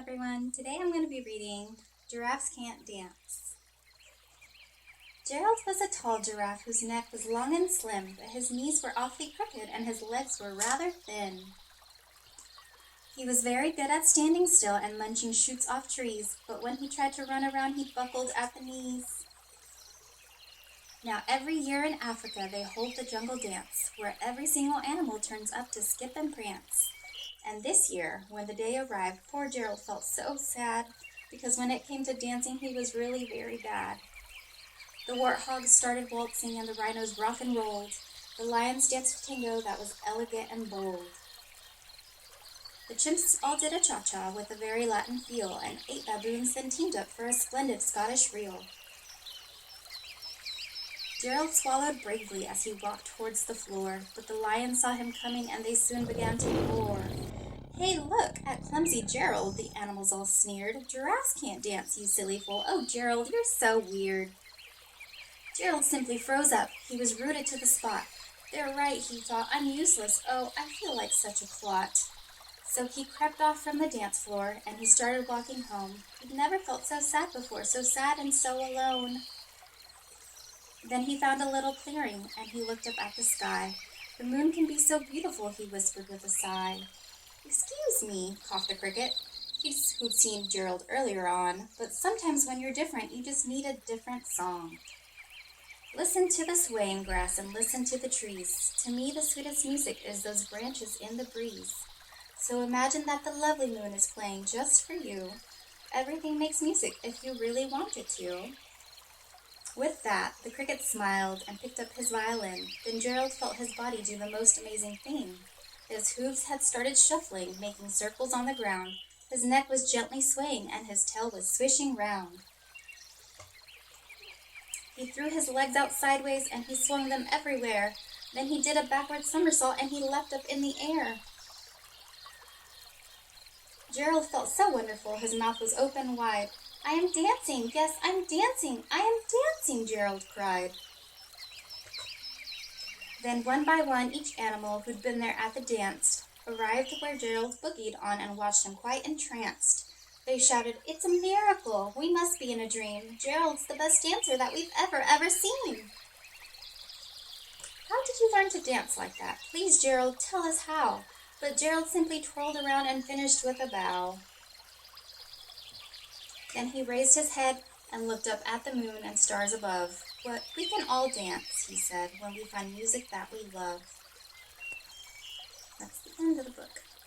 everyone. Today I'm going to be reading Giraffes Can't Dance. Gerald was a tall giraffe whose neck was long and slim, but his knees were awfully crooked and his legs were rather thin. He was very good at standing still and munching shoots off trees, but when he tried to run around he buckled at the knees. Now every year in Africa they hold the jungle dance, where every single animal turns up to skip and prance. And this year, when the day arrived, poor Gerald felt so sad, because when it came to dancing, he was really very bad. The warthogs started waltzing, and the rhinos rock and rolled. The lions danced a tango that was elegant and bold. The chimps all did a cha-cha with a very Latin feel, and 8 baboons then teamed up for a splendid Scottish reel. Gerald swallowed bravely as he walked towards the floor, but the lions saw him coming and they soon began to roar. "Hey, look at clumsy Gerald," the animals all sneered. "Giraffes can't dance, you silly fool. Oh, Gerald, you're so weird." Gerald simply froze up. He was rooted to the spot. "They're right," he thought. "I'm useless. Oh, I feel like such a clot." So he crept off from the dance floor and he started walking home. He'd never felt so sad before, so sad and so alone. Then he found a little clearing, and he looked up at the sky. "The moon can be so beautiful," he whispered with a sigh. "Excuse me," coughed the cricket, who'd seen Gerald earlier on, "but sometimes when you're different, you just need a different song. Listen to the swaying grass and listen to the trees. To me, the sweetest music is those branches in the breeze. So imagine that the lovely moon is playing just for you. Everything makes music if you really want it to." With that, the cricket smiled and picked up his violin. Then Gerald felt his body do the most amazing thing. His hooves had started shuffling, making circles on the ground. His neck was gently swaying and his tail was swishing round. He threw his legs out sideways and he swung them everywhere. Then he did a backward somersault and he leapt up in the air. Gerald felt so wonderful, his mouth was open wide. "I am dancing, yes, I'm dancing, I am dancing," Gerald cried. Then one by one, each animal who'd been there at the dance arrived where Gerald boogied on and watched him quite entranced. They shouted, "It's a miracle! We must be in a dream! Gerald's the best dancer that we've ever seen!" "How did you learn to dance like that? Please, Gerald, tell us how." But Gerald simply twirled around and finished with a bow. Then he raised his head and looked up at the moon and stars above. "We can all dance," he said, "when we find music that we love." That's the end of the book.